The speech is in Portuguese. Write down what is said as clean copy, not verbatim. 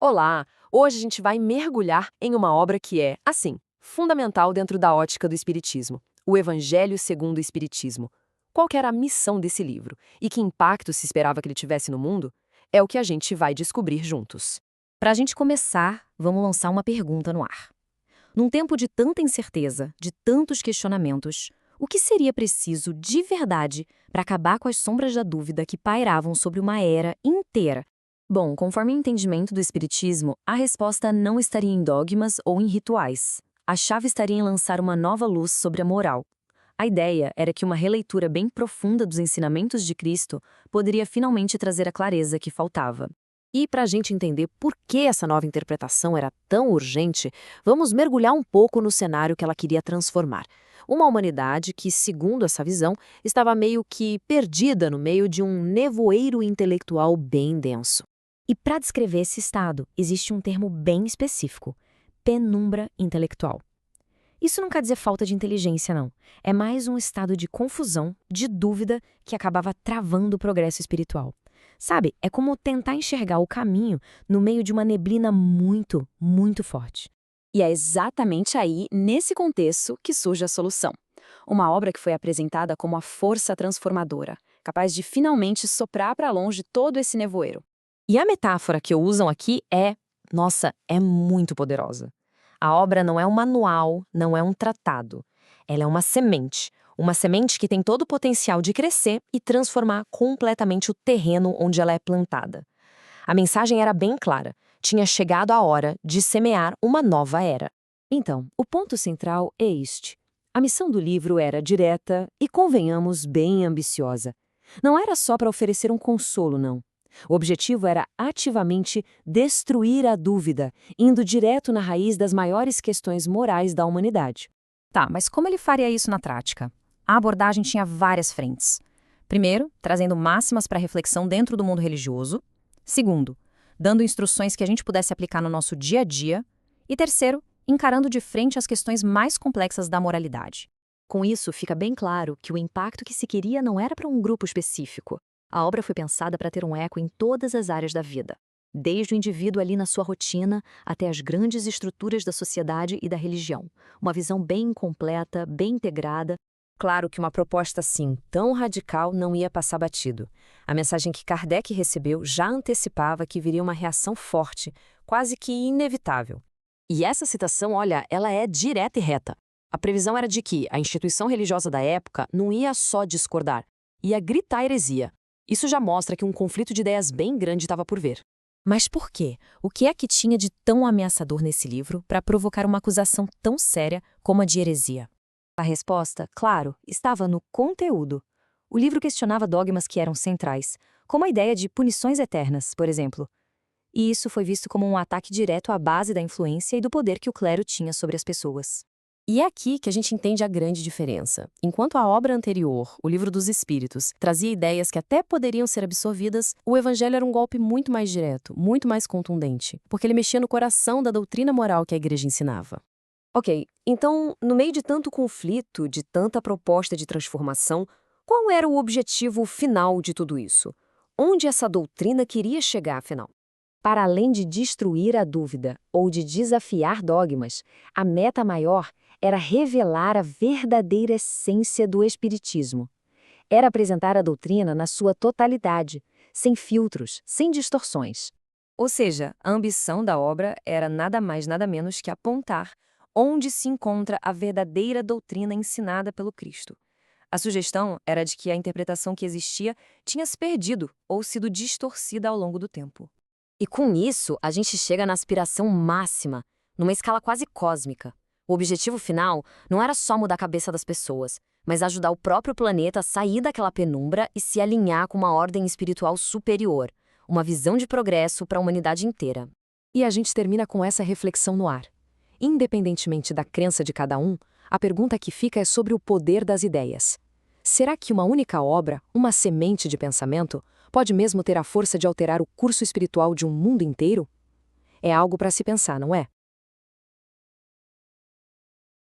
Olá! Hoje a gente vai mergulhar em uma obra que é, assim, fundamental dentro da ótica do Espiritismo, o Evangelho segundo o Espiritismo. Qual que era a missão desse livro e que impacto se esperava que ele tivesse no mundo? É o que a gente vai descobrir juntos. Para a gente começar, vamos lançar uma pergunta no ar. Num tempo de tanta incerteza, de tantos questionamentos, o que seria preciso de verdade para acabar com as sombras da dúvida que pairavam sobre uma era inteira? Bom, conforme o entendimento do Espiritismo, a resposta não estaria em dogmas ou em rituais. A chave estaria em lançar uma nova luz sobre a moral. A ideia era que uma releitura bem profunda dos ensinamentos de Cristo poderia finalmente trazer a clareza que faltava. E para a gente entender por que essa nova interpretação era tão urgente, vamos mergulhar um pouco no cenário que ela queria transformar. Uma humanidade que, segundo essa visão, estava meio que perdida no meio de um nevoeiro intelectual bem denso. E para descrever esse estado, existe um termo bem específico: penumbra intelectual. Isso não quer dizer falta de inteligência, não. É mais um estado de confusão, de dúvida, que acabava travando o progresso espiritual. Sabe, é como tentar enxergar o caminho no meio de uma neblina muito, muito forte. E é exatamente aí, nesse contexto, que surge a solução. Uma obra que foi apresentada como a força transformadora, capaz de finalmente soprar para longe todo esse nevoeiro. E a metáfora que usam aqui é muito poderosa. A obra não é um manual, não é um tratado. Ela é uma semente que tem todo o potencial de crescer e transformar completamente o terreno onde ela é plantada. A mensagem era bem clara: tinha chegado a hora de semear uma nova era. Então, o ponto central é este. A missão do livro era direta e, convenhamos, bem ambiciosa. Não era só para oferecer um consolo, não. O objetivo era ativamente destruir a dúvida, indo direto na raiz das maiores questões morais da humanidade. Tá, mas como ele faria isso na prática? A abordagem tinha várias frentes. Primeiro, trazendo máximas para reflexão dentro do mundo religioso. Segundo, dando instruções que a gente pudesse aplicar no nosso dia a dia. E terceiro, encarando de frente as questões mais complexas da moralidade. Com isso, fica bem claro que o impacto que se queria não era para um grupo específico. A obra foi pensada para ter um eco em todas as áreas da vida, desde o indivíduo ali na sua rotina até as grandes estruturas da sociedade e da religião. Uma visão bem completa, bem integrada. Claro que uma proposta assim, tão radical, não ia passar batido. A mensagem que Kardec recebeu já antecipava que viria uma reação forte, quase que inevitável. E essa citação, olha, ela é direta e reta. A previsão era de que a instituição religiosa da época não ia só discordar, ia gritar heresia. Isso já mostra que um conflito de ideias bem grande estava por vir. Mas por quê? O que é que tinha de tão ameaçador nesse livro para provocar uma acusação tão séria como a de heresia? A resposta, claro, estava no conteúdo. O livro questionava dogmas que eram centrais, como a ideia de punições eternas, por exemplo. E isso foi visto como um ataque direto à base da influência e do poder que o clero tinha sobre as pessoas. E é aqui que a gente entende a grande diferença. Enquanto a obra anterior, o Livro dos Espíritos, trazia ideias que até poderiam ser absorvidas, o Evangelho era um golpe muito mais direto, muito mais contundente, porque ele mexia no coração da doutrina moral que a Igreja ensinava. Ok, então, no meio de tanto conflito, de tanta proposta de transformação, qual era o objetivo final de tudo isso? Onde essa doutrina queria chegar, afinal? Para além de destruir a dúvida ou de desafiar dogmas, a meta maior era revelar a verdadeira essência do Espiritismo. Era apresentar a doutrina na sua totalidade, sem filtros, sem distorções. Ou seja, a ambição da obra era nada mais nada menos que apontar onde se encontra a verdadeira doutrina ensinada pelo Cristo. A sugestão era de que a interpretação que existia tinha se perdido ou sido distorcida ao longo do tempo. E com isso, a gente chega na aspiração máxima, numa escala quase cósmica. O objetivo final não era só mudar a cabeça das pessoas, mas ajudar o próprio planeta a sair daquela penumbra e se alinhar com uma ordem espiritual superior, uma visão de progresso para a humanidade inteira. E a gente termina com essa reflexão no ar. Independentemente da crença de cada um, a pergunta que fica é sobre o poder das ideias. Será que uma única obra, uma semente de pensamento, pode mesmo ter a força de alterar o curso espiritual de um mundo inteiro? É algo para se pensar, não é?